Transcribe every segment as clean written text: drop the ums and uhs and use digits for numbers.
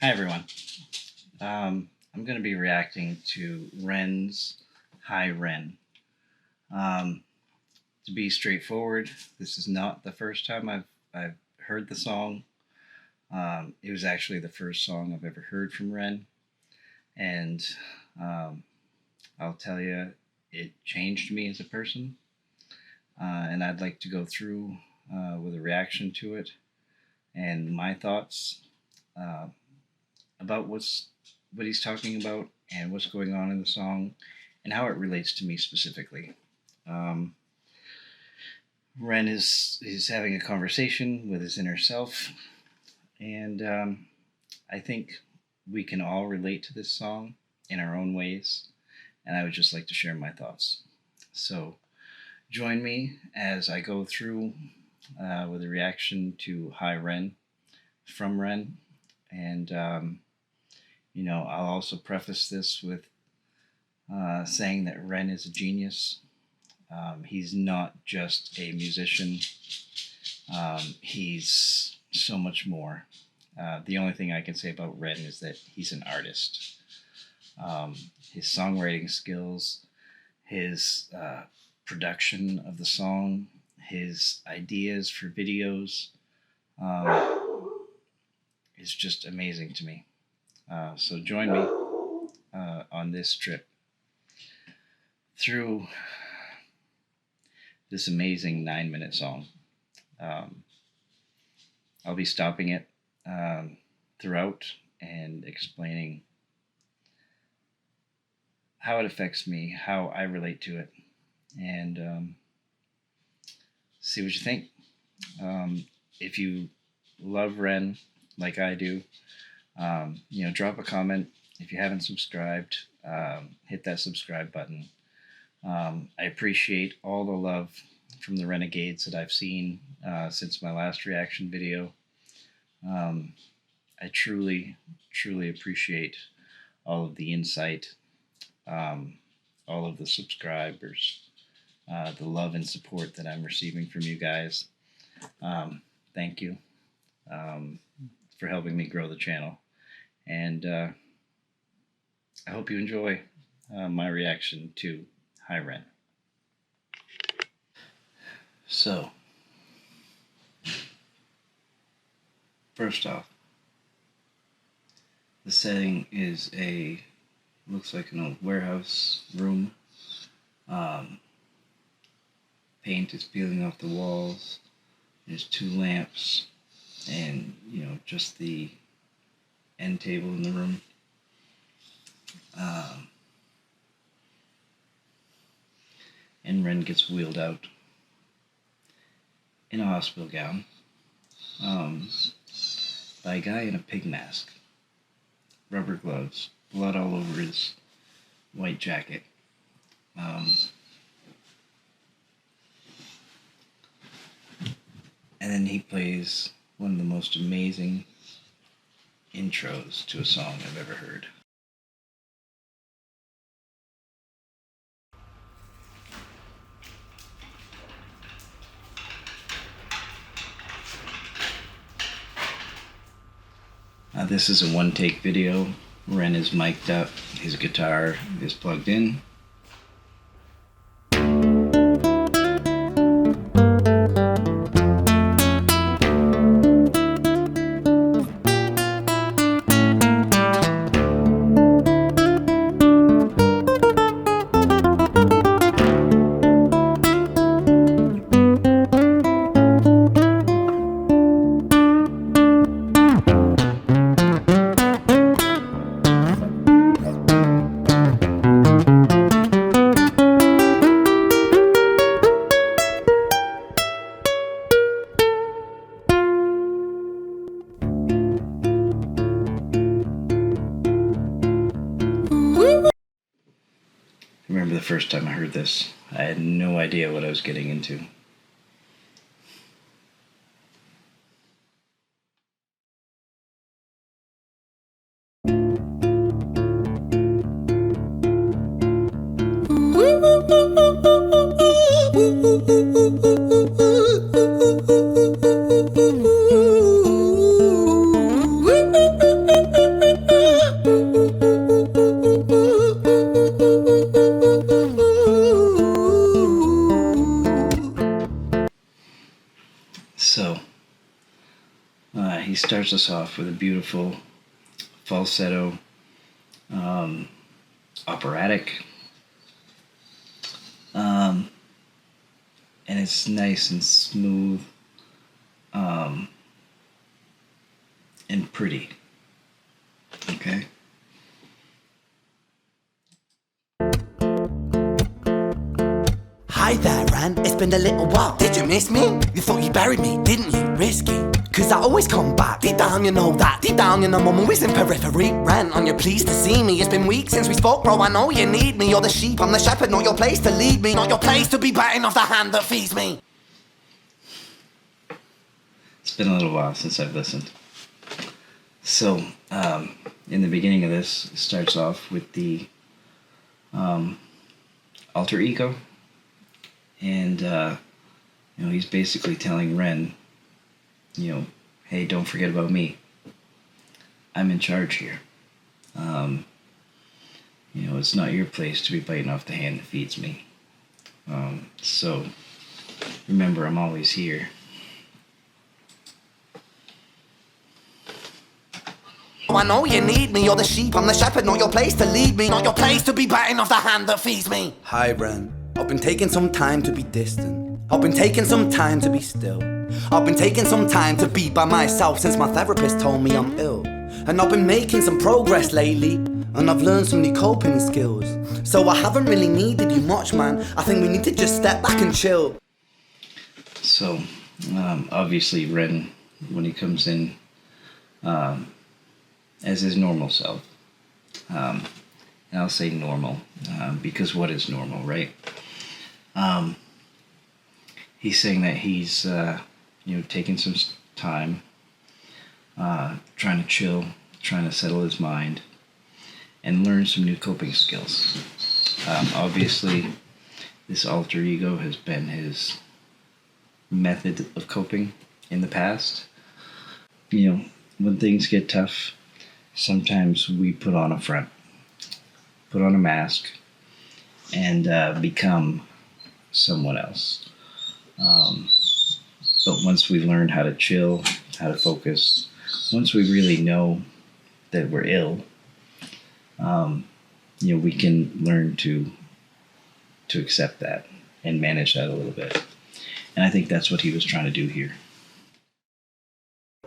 Hi everyone. I'm going to be reacting to Ren's Hi Ren. Um, to be straightforward, this is not the first time I've heard the song. It was actually the first song I've ever heard from Ren, and um, I'll tell you, it changed me as a person. And I'd like to go through with a reaction to it and my thoughts uh, about what he's talking about and what's going on in the song and how it relates to me specifically. Um, Ren is having a conversation with his inner self, and I think we can all relate to this song in our own ways. And I would just like to share my thoughts. So join me as I go through with a reaction to Hi Ren from Ren, and I'll also preface this with saying that Ren is a genius. He's not just a musician, he's so much more. The only thing I can say about Ren is that he's an artist. His songwriting skills, his production of the song, his ideas for videos is just amazing to me. So join me on this trip through this amazing 9-minute song. I'll be stopping it throughout and explaining how it affects me, how I relate to it, and see what you think. If you love Ren like I do, drop a comment. If you haven't subscribed, hit that subscribe button. I appreciate all the love from the renegades that I've seen since my last reaction video. I truly, truly appreciate all of the insight, all of the subscribers, the love and support that I'm receiving from you guys. Thank you for helping me grow the channel. And I hope you enjoy my reaction to Hi Ren. So, first off, the setting is looks like an old warehouse room. Paint is peeling off the walls. There's 2 lamps and, just the end table in the room. And Ren gets wheeled out in a hospital gown by a guy in a pig mask, rubber gloves, blood all over his white jacket. And then he plays one of the most amazing intros to a song I've ever heard. This is a one-take video. Ren is mic'd up, his guitar is plugged in. I remember the first time I heard this, I had no idea what I was getting into. starts us off with a beautiful falsetto, operatic, and it's nice and smooth, and pretty. Okay. Hi there, Ren, it's been a little while. Did you miss me? You thought you buried me, didn't you? Risky, cause I always come back. Deep down you know that, deep down you know I'm always in periphery. Ren, on your pleased to see me. It's been weeks since we spoke, bro, I know you need me. You're the sheep, I'm the shepherd, not your place to lead me. Not your place to be biting off the hand that feeds me. It's been a little while since I've listened. So, in the beginning of this, it starts off with the alter ego. And, he's basically telling Ren, hey, don't forget about me. I'm in charge here. It's not your place to be biting off the hand that feeds me. So, remember, I'm always here. I know you need me, you're the sheep, I'm the shepherd, not your place to lead me. Not your place to be biting off the hand that feeds me. Hi, Ren. I've been taking some time to be distant. I've been taking some time to be still. I've been taking some time to be by myself since my therapist told me I'm ill. And I've been making some progress lately, and I've learned some new coping skills. So I haven't really needed you much, man. I think we need to just step back and chill. So, obviously Ren, when he comes in as his normal self, and I'll say normal, because what is normal, right? He's saying that he's, taking some time, trying to chill, trying to settle his mind, and learn some new coping skills. Obviously, this alter ego has been his method of coping in the past. When things get tough, sometimes we put on a front, put on a mask, and become someone else. But once we've learned how to chill, how to focus, once we really know that we're ill, we can learn to accept that and manage that a little bit. And I think that's what he was trying to do here.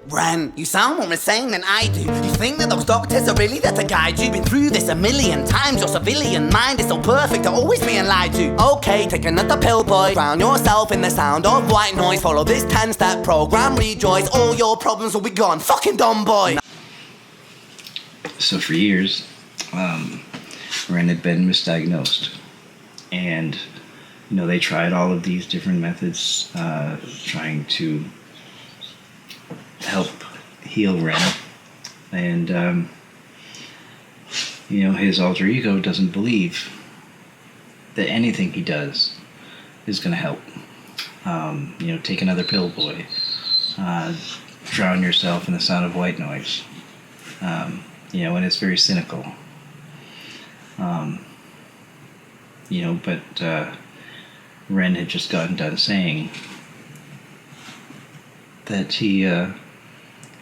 Ren, you sound more insane than I do. You think that those doctors are really there to guide you? Been through this a million times. Your civilian mind is so perfect at always being lied to. Okay, take another pill, boy. Drown yourself in the sound of white noise. Follow this 10-step program, rejoice. All your problems will be gone. Fucking dumb boy. So for years, Ren had been misdiagnosed. And, they tried all of these different methods, trying to help heal Ren, and his alter ego doesn't believe that anything he does is going to help. Take another pill, boy. Drown yourself in the sound of white noise. And it's very cynical. But Ren had just gotten done saying that he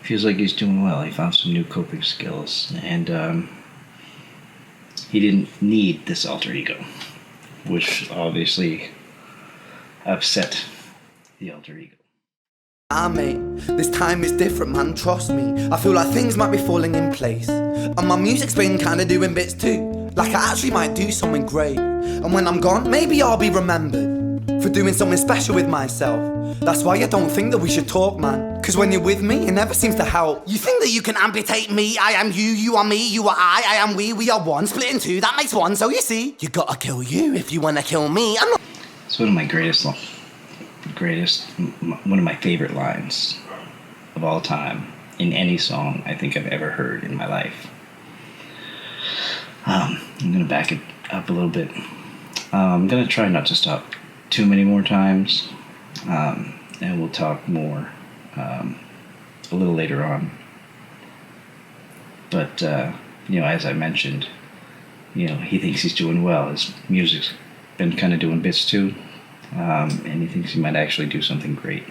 feels like he's doing well. He found some new coping skills, and he didn't need this alter ego, which obviously upset the alter ego. Mate, this time is different, man, trust me. I feel like things might be falling in place, and my music's been kinda doing bits too. Like I actually might do something great, and when I'm gone, maybe I'll be remembered for doing something special with myself. That's why I don't think that we should talk, man, cause when you're with me, it never seems to help. You think that you can amputate me? I am you, you are me, you are I am we are one. Split in two, that makes one, so you see, you gotta kill you if you wanna kill me. I'm not. It's one of my one of my favorite lines of all time in any song I think I've ever heard in my life. I'm gonna back it up a little bit. I'm gonna try not to stop too many more times, and we'll talk more a little later on. But as I mentioned, he thinks he's doing well. His music's been kind of doing bits too, and he thinks he might actually do something great.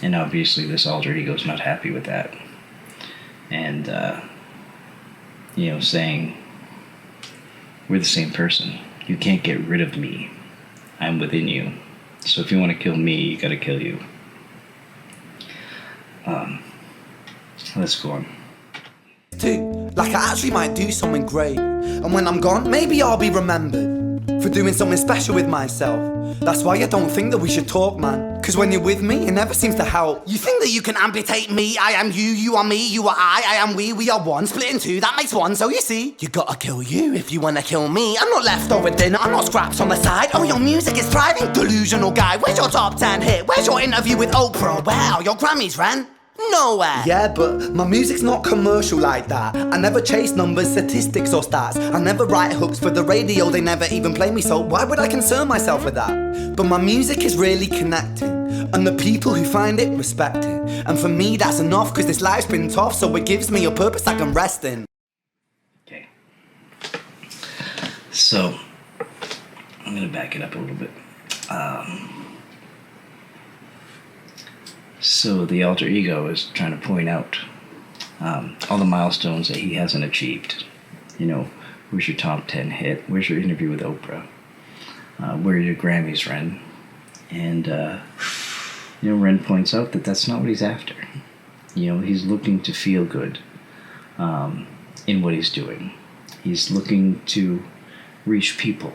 And obviously this alter ego is not happy with that. And, saying, we're the same person. You can't get rid of me. I'm within you. So if you want to kill me, you gotta kill you. Let's go on. Too, like I actually might do something great. And when I'm gone, maybe I'll be remembered for doing something special with myself. That's why I don't think that we should talk, man. Cause when you're with me, it never seems to help. You think that you can amputate me, I am you, you are me, you are I am we are one. Split in two, that makes one, so you see, you gotta kill you if you wanna kill me. I'm not leftover dinner, I'm not scraps on the side. Oh, your music is thriving, delusional guy. Where's your top 10 hit? Where's your interview with Oprah? Where are your Grammys, Ren? Nowhere. Yeah, but my music's not commercial like that. I never chase numbers, statistics or stats. I never write hooks for the radio, they never even play me, so why would I concern myself with that? But my music is really connecting, and the people who find it respect it. And for me that's enough, cause this life's been tough, so it gives me a purpose I can rest in. Okay. So, I'm gonna back it up a little bit. So the alter ego is trying to point out all the milestones that he hasn't achieved. Where's your top 10 hit? Where's your interview with Oprah? Where are your Grammys, Ren? And, Ren points out that that's not what he's after. He's looking to feel good in what he's doing. He's looking to reach people,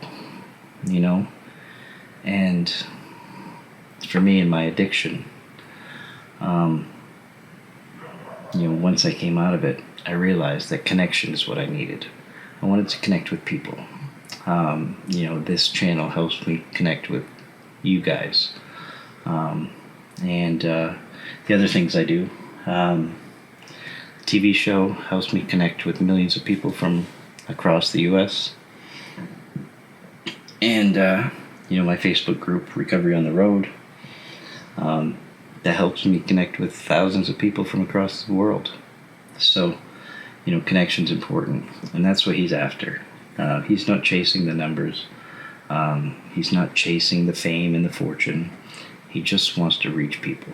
And for me in my addiction, once I came out of it, I realized that connection is what I needed. I wanted to connect with people. This channel helps me connect with you guys. And the other things I do, TV show helps me connect with millions of people from across the U.S. And, my Facebook group, Recovery on the Road, that helps me connect with thousands of people from across the world. So, connection's important, and that's what he's after. He's not chasing the numbers. He's not chasing the fame and the fortune. He just wants to reach people.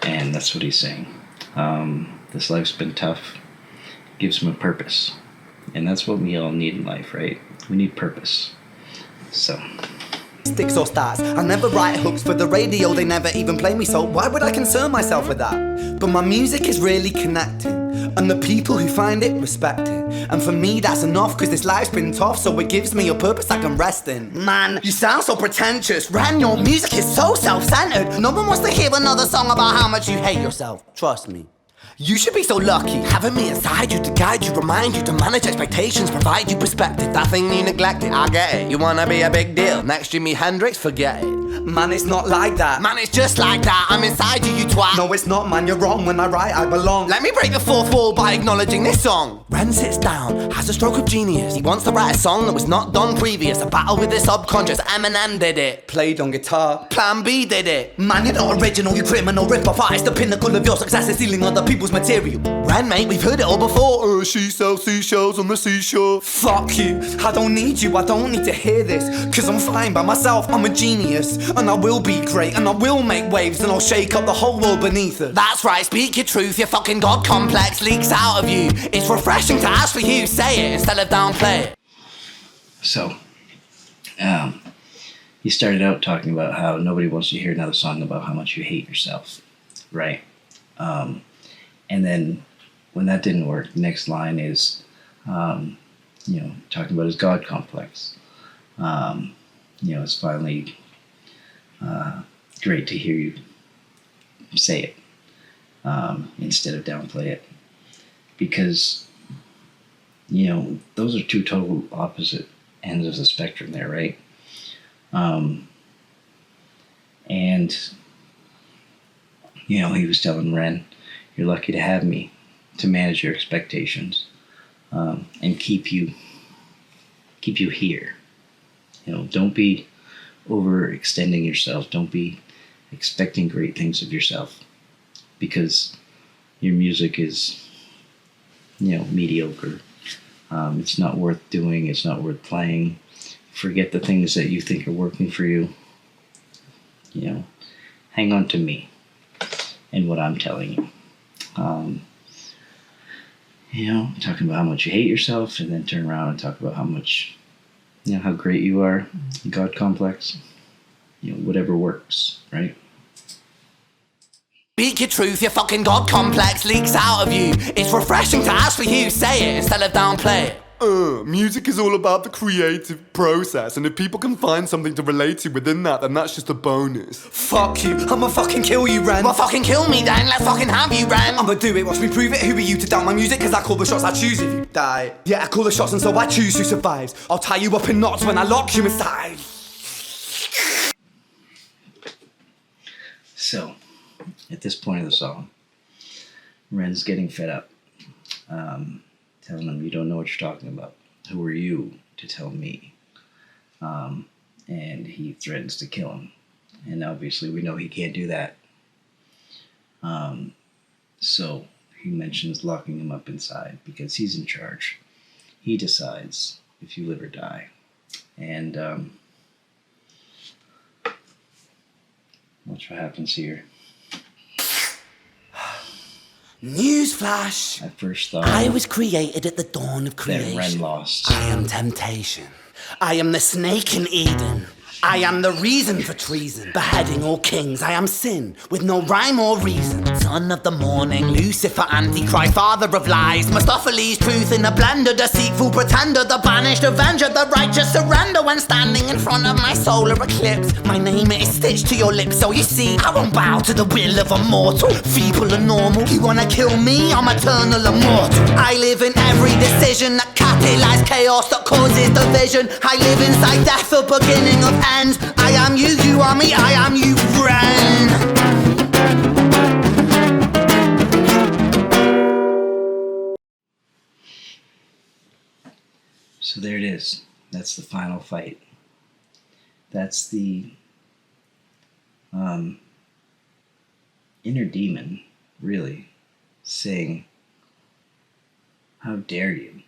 And that's what he's saying. This life's been tough. Gives him a purpose. And that's what we all need in life, right? We need purpose. So... sticks or stats. I never write hooks for the radio, they never even play me, so why would I concern myself with that? But my music is really connecting, and the people who find it respect it. And for me that's enough, cause this life's been tough, so it gives me a purpose I can rest in. Man, you sound so pretentious. Ren, your music is so self-centered. No one wants to hear another song about how much you hate yourself. Trust me. You should be so lucky, having me inside you to guide you, remind you to manage expectations, provide you perspective. That thing you neglected, I get it. You wanna be a big deal, next Jimi Hendrix, forget it. Man, it's not like that. Man, it's just like that. I'm inside you, you twat. No, it's not, man, you're wrong. When I write, I belong. Let me break the fourth wall by acknowledging this song. Ren sits down, has a stroke of genius. He wants to write a song that was not done previous. A battle with his subconscious, Eminem did it. Played on guitar, Plan B did it. Man, you're not original, you criminal rip-off artist. The pinnacle of your success is stealing other people's material. Ren, mate, we've heard it all before. She sells seashells on the seashore. Fuck you, I don't need you, I don't need to hear this. Cause I'm fine by myself, I'm a genius. And I will be great, and I will make waves, and I'll shake up the whole world beneath us. That's right, speak your truth, your fucking God complex leaks out of you. It's refreshing to ask for you, say it instead of downplay it. So, he started out talking about how nobody wants to hear another song about how much you hate yourself, right? And then when that didn't work, the next line is, talking about his God complex. It's finally great to hear you say it instead of downplay it. Because, those are two total opposite ends of the spectrum there, right? And, he was telling Ren, you're lucky to have me to manage your expectations and keep you here. Don't be overextending yourself. Don't be expecting great things of yourself, because your music is, mediocre. It's not worth doing. It's not worth playing. Forget the things that you think are working for you. Hang on to me. and what I'm telling you. Talking about how much you hate yourself, and then turn around and talk about how much, how great you are, God complex, whatever works, right? Speak your truth, your fucking God complex leaks out of you. It's refreshing to actually hear you say it instead of downplay it. Music is all about the creative process, and if people can find something to relate to within that, then that's just a bonus. Fuck you, I'ma fucking kill you, Ren. Well, fucking kill me then, let's fucking have you, Ren. I'ma do it, watch me prove it. Who are you to doubt my music? Cause I call the shots, I choose if you die. Yeah, I call the shots and so I choose who survives. I'll tie you up in knots when I lock you inside. So, at this point of the song, Ren's getting fed up. Telling him, you don't know what you're talking about. Who are you to tell me? And he threatens to kill him. And obviously we know he can't do that. So he mentions locking him up inside because he's in charge. He decides if you live or die. And watch what happens here. Newsflash! I first thought I was created at the dawn of that creation. Ren lost. I am temptation. I am the snake in Eden. I am the reason for treason. Beheading all kings, I am sin, with no rhyme or reason. Son of the morning, Lucifer, Antichrist, father of lies. Mephistophelies, truth in a blender, deceitful pretender, the banished avenger, the righteous surrender. When standing in front of my solar eclipse, my name is stitched to your lips. So you see, I won't bow to the will of a mortal, feeble and normal. You wanna kill me? I'm eternal immortal. I live in every decision that catalyzes chaos, that causes division. I live inside death, the beginning of ends. I am you, you are me, I am you, Ren. So there it is. That's the final fight. That's the inner demon, really, saying, how dare you?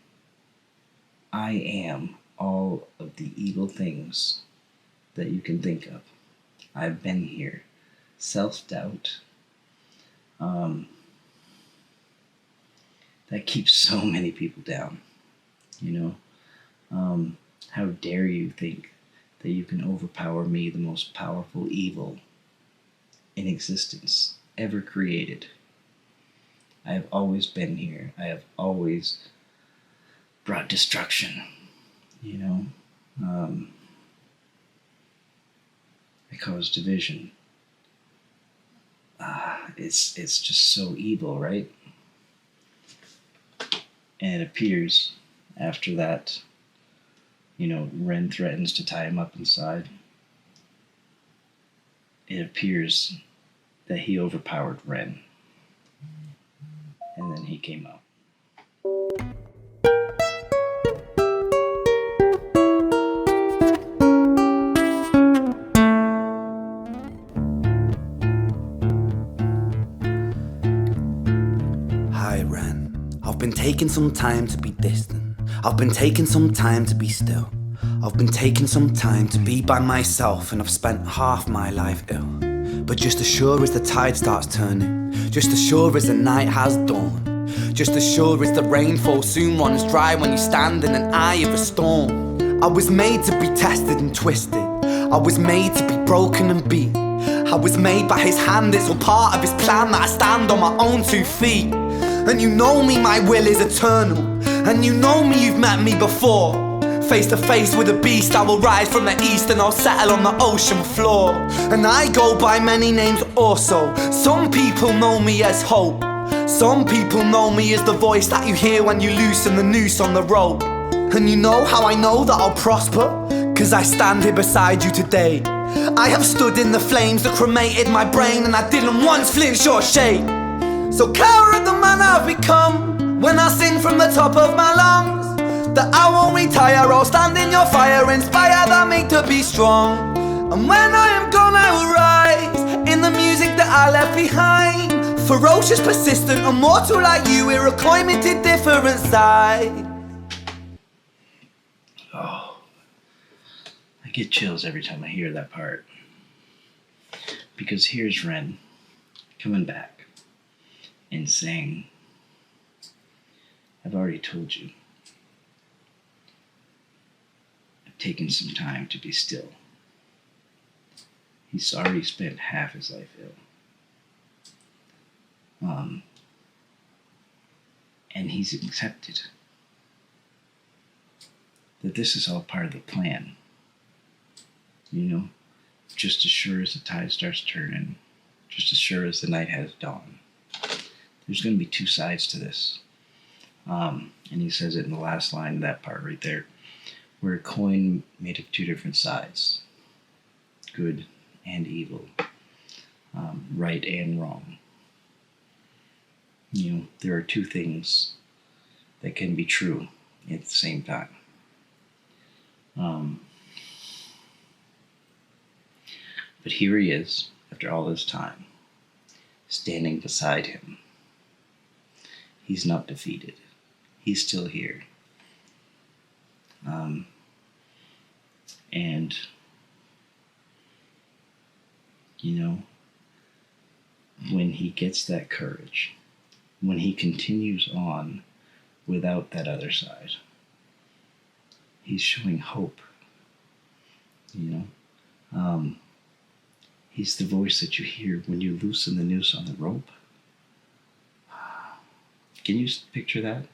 I am all of the evil things that you can think of. I've been here. Self-doubt. That keeps so many people down. How dare you think that you can overpower me, the most powerful evil in existence, ever created. I have always been here. I have always brought destruction. I cause division. It's just so evil, right? And it appears after that, Ren threatens to tie him up inside. It appears that he overpowered Ren. And then he came out. Hi, Ren. I've been taking some time to be distant. I've been taking some time to be still. I've been taking some time to be by myself, and I've spent half my life ill. But just as sure as the tide starts turning, just as sure as the night has dawned, just as sure as the rainfall soon runs dry when you stand in an eye of a storm. I was made to be tested and twisted. I was made to be broken and beat. I was made by his hand, it's all part of his plan that I stand on my own 2 feet. And you know me, my will is eternal. And you know me, you've met me before. Face to face with a beast, I will rise from the east and I'll settle on the ocean floor. And I go by many names also. Some people know me as hope. Some people know me as the voice that you hear when you loosen the noose on the rope. And you know how I know that I'll prosper? Cause I stand here beside you today. I have stood in the flames that cremated my brain, and I didn't once flinch or shake. So cower at the man I've become when I sing from the top of my lungs that I won't retire, I'll stand in your fire, inspire that me to be strong. And when I am gone I will rise in the music that I left behind. Ferocious, persistent, immortal like you, we're a climate different side. Oh, I get chills every time I hear that part. Because here's Ren coming back. and saying, I've already told you. I've taken some time to be still. He's already spent half his life ill. And he's accepted that this is all part of the plan. Just as sure as the tide starts turning, just as sure as the night has dawned, there's going to be two sides to this. And he says it in the last line of that part right there. We're a coin made of two different sides, good and evil, right and wrong. There are two things that can be true at the same time. But here he is, after all this time, standing beside him. He's not defeated. He's still here. And, when he gets that courage, when he continues on without that other side, he's showing hope. He's the voice that you hear when you loosen the noose on the rope. Can you picture that?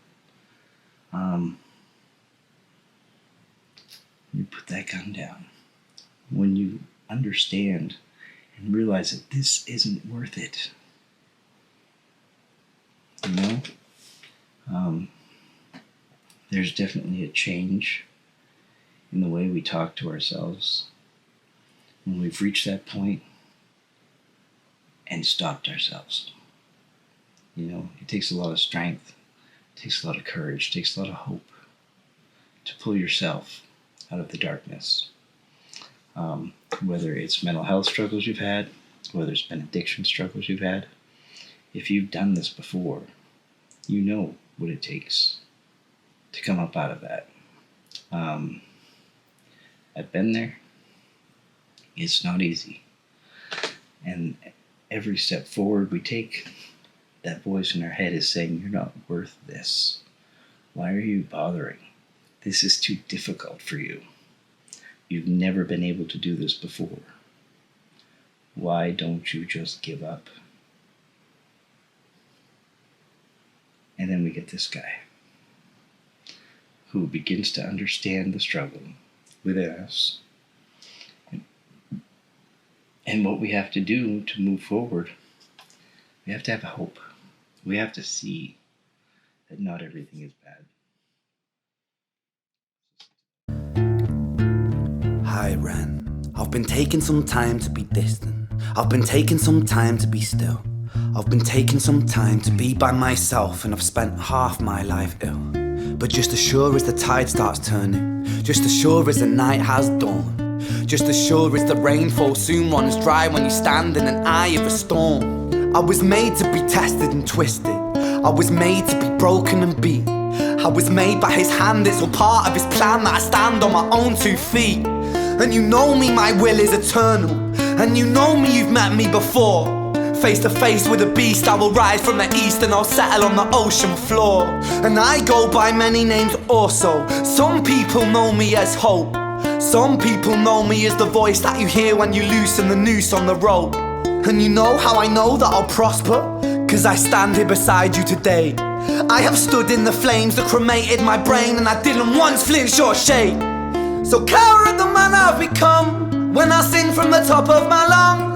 You put that gun down. When you understand and realize that this isn't worth it. There's definitely a change in the way we talk to ourselves when we've reached that point and stopped ourselves. It takes a lot of strength, it takes a lot of courage, it takes a lot of hope to pull yourself out of the darkness. Whether it's mental health struggles you've had, whether it's been addiction struggles you've had, if you've done this before, you know what it takes to come up out of that. I've been there. It's not easy. And every step forward we take, that voice in our head is saying, you're not worth this. Why are you bothering? This is too difficult for you. You've never been able to do this before. Why don't you just give up? And then we get this guy who begins to understand the struggle within us and what we have to do to move forward. We have to have hope. We have to see that not everything is bad. Hi, Ren. I've been taking some time to be distant. I've been taking some time to be still. I've been taking some time to be by myself, and I've spent half my life ill. But just as sure as the tide starts turning, just as sure as the night has dawned, just as sure as the rainfall soon runs dry when you stand in an eye of a storm. I was made to be tested and twisted. I was made to be broken and beat. I was made by his hand, it's all part of his plan that I stand on my own 2 feet. And you know me, my will is eternal. And you know me, you've met me before. Face to face with a beast, I will rise from the east and I'll settle on the ocean floor. And I go by many names also. Some people know me as hope. Some people know me as the voice that you hear when you loosen the noose on the rope. And you know how I know that I'll prosper? 'Cause I stand here beside you today. I have stood in the flames that cremated my brain, and I didn't once flinch or shake. So care of the man I've become when I sing from the top of my lungs.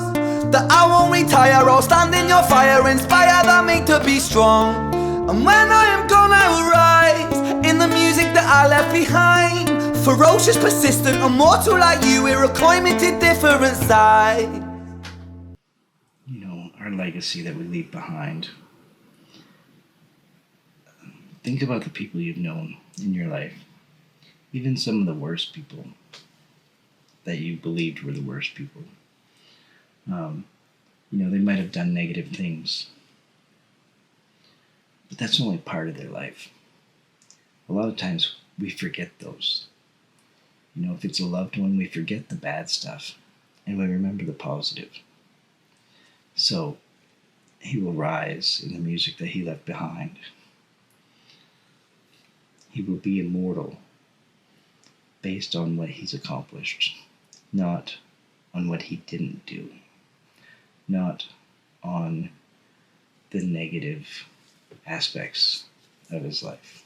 That I won't retire, I'll stand in your fire, inspired by me to be strong. And when I am gone I will rise in the music that I left behind. Ferocious, persistent, immortal like you, we're a coin to different sides. Our legacy that we leave behind. Think about the people you've known in your life. Even some of the worst people that you believed were the worst people. They might have done negative things, but that's only part of their life. A lot of times we forget those. If it's a loved one, we forget the bad stuff and we remember the positive. So he will rise in the music that he left behind. He will be immortal based on what he's accomplished, not on what he didn't do, not on the negative aspects of his life.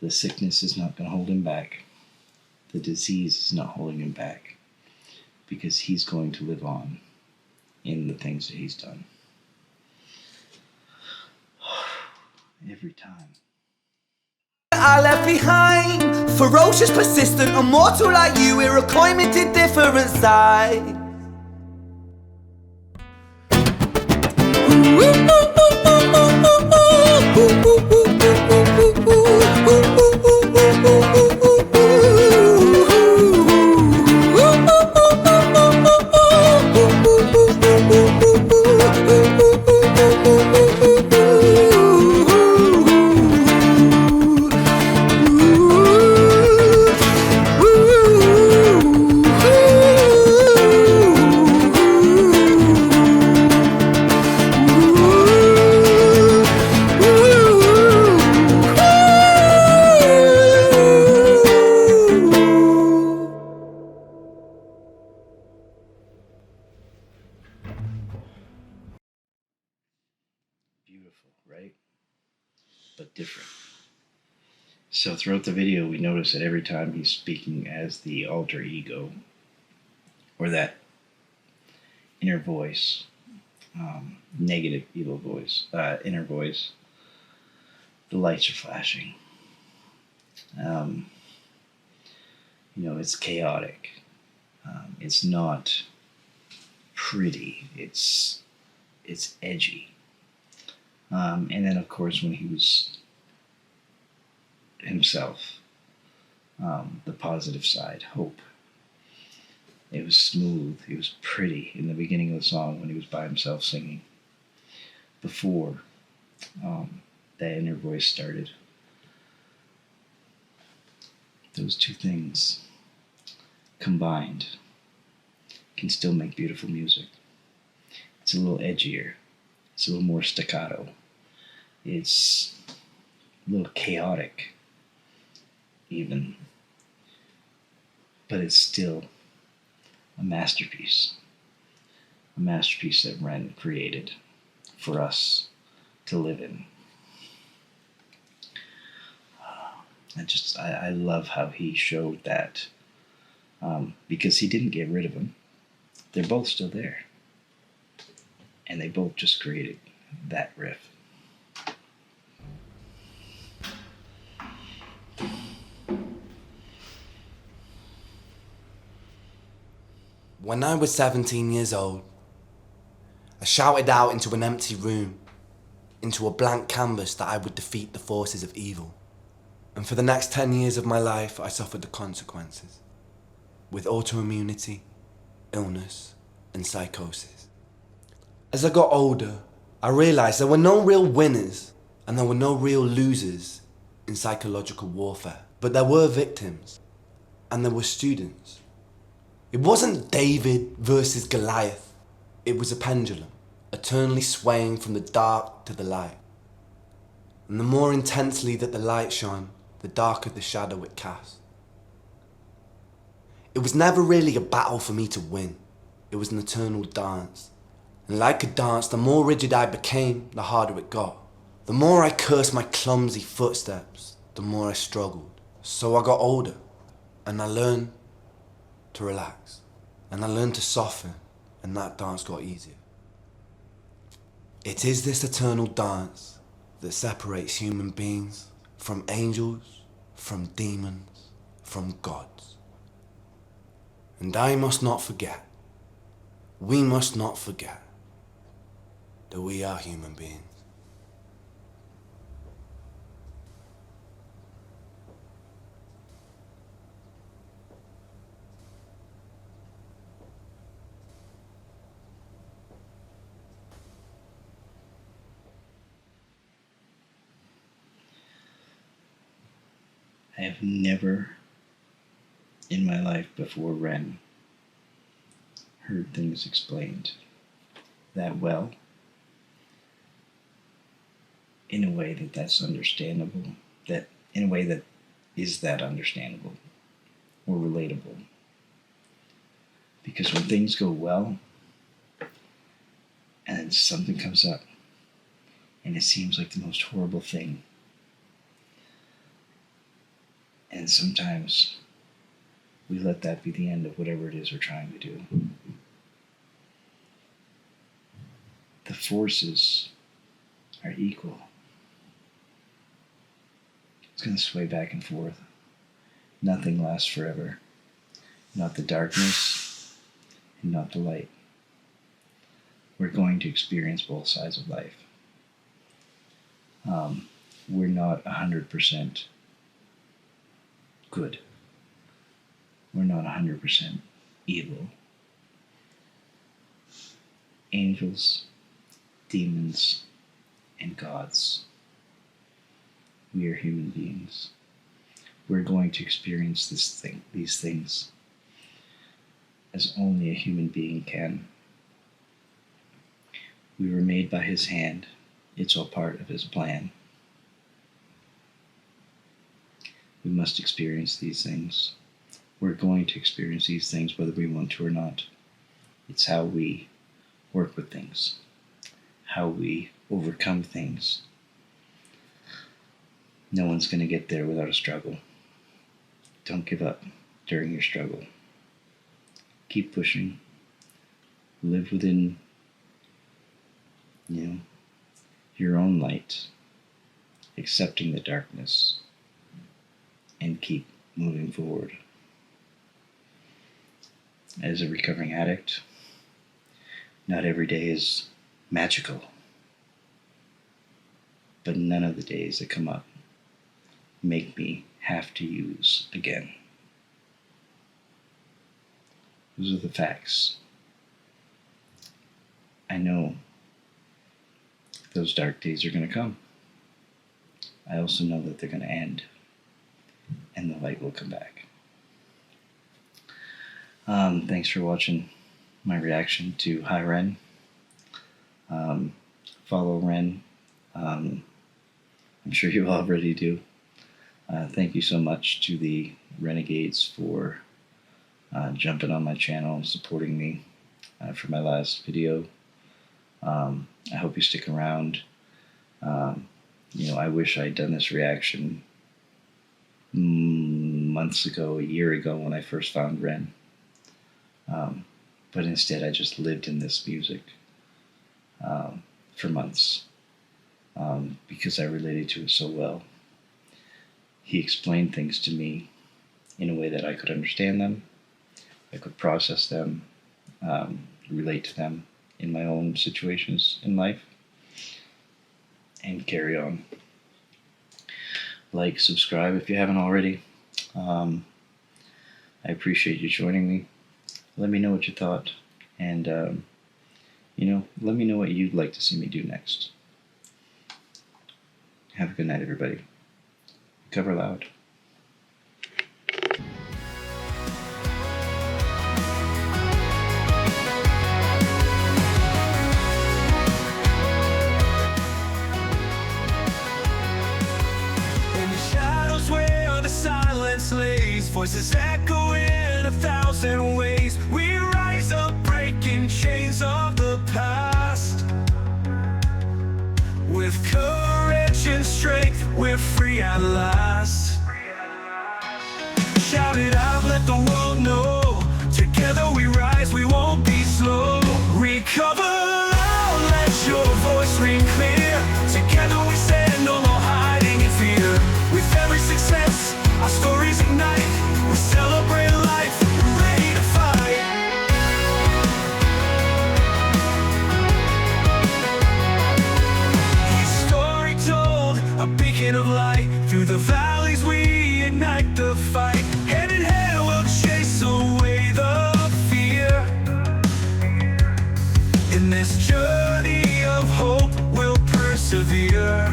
The sickness is not going to hold him back. The disease is not holding him back, because he's going to live on in the things that he's done. Every time. I left behind, ferocious, persistent, immortal like you, we're a coin minted different sides. Beautiful, right? But different. So throughout the video, we notice that every time he's speaking as the alter ego, or that inner voice, negative, evil voice, inner voice, the lights are flashing. It's chaotic. It's not pretty. It's edgy. And then, of course, when he was himself, the positive side, hope. It was smooth. It was pretty in the beginning of the song when he was by himself singing. Before that inner voice started. Those two things combined can still make beautiful music. It's a little edgier. It's a little more staccato. It's a little chaotic, even. But it's still a masterpiece. A masterpiece that Ren created for us to live in. I love how he showed that, because he didn't get rid of them. They're both still there. And they both just created that riff. When I was 17 years old, I shouted out into an empty room, into a blank canvas, that I would defeat the forces of evil. And for the next 10 years of my life, I suffered the consequences, with autoimmunity, illness, and psychosis. As I got older, I realized there were no real winners and there were no real losers in psychological warfare, but there were victims and there were students. It wasn't David versus Goliath. It was a pendulum, eternally swaying from the dark to the light. And the more intensely that the light shone, the darker the shadow it cast. It was never really a battle for me to win. It was an eternal dance. And like a dance, the more rigid I became, the harder it got. The more I cursed my clumsy footsteps, the more I struggled. So I got older, and I learned to relax. And I learned to soften, and that dance got easier. It is this eternal dance that separates human beings from angels, from demons, from gods. And I must not forget, we must not forget, that we are human beings. I have never in my life before Ren heard things explained that well in a way that's understandable, that in a way that is that understandable or relatable. Because when things go well and then something comes up and it seems like the most horrible thing, and sometimes we let that be the end of whatever it is we're trying to do. The forces are equal. It's going to sway back and forth. Nothing lasts forever. Not the darkness and not the light. We're going to experience both sides of life. We're not 100% good. We're not 100% evil. Angels, demons, and gods. We are human beings. We're going to experience these things as only a human being can. We were made by His hand. It's all part of His plan. We must experience these things. We're going to experience these things whether we want to or not. It's how we work with things, how we overcome things. No one's going to get there without a struggle. Don't give up during your struggle. Keep pushing. Live within, your own light, accepting the darkness, and keep moving forward. As a recovering addict, not every day is magical, but none of the days that come up make me have to use again. Those are the facts. I know those dark days are going to come. I also know that they're going to end and the light will come back. Thanks for watching my reaction to Hi Ren. Follow Ren. I'm sure you already do. Thank you so much to the Renegades for jumping on my channel and supporting me for my last video. I hope you stick around. I wish I'd done this reaction months ago, a year ago when I first found Ren. But instead I just lived in this music for months because I related to it so well. He explained things to me in a way that I could understand them, I could process them, relate to them in my own situations in life, and carry on. Like, subscribe if you haven't already. I appreciate you joining me. Let me know what you thought, and let me know what you'd like to see me do next. Have a good night, everybody. Cover loud. Voices echo in 1,000 ways. We rise up, breaking chains of the past. With courage and strength, we're free at last. Shout it out, let the world know. Together we rise, we won't be slow. Recover loud, let your voice ring clear. Together we stand, no more hiding in fear. With every success, our stories ignite. We celebrate life, we're ready to fight. His story told, a beacon of light. Through the valleys we ignite the fight. Hand in hand we'll chase away the fear. In this journey of hope we'll persevere.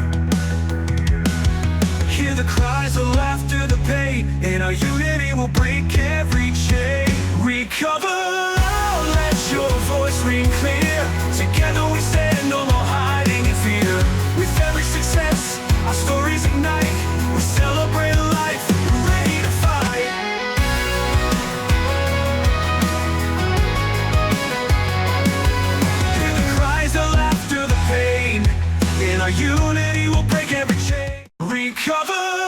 Hear the cries, the laughter, the pain. In our unity we'll break every chain. Recover loud, let your voice ring clear. Together we stand, no more hiding in fear. With every success, Recover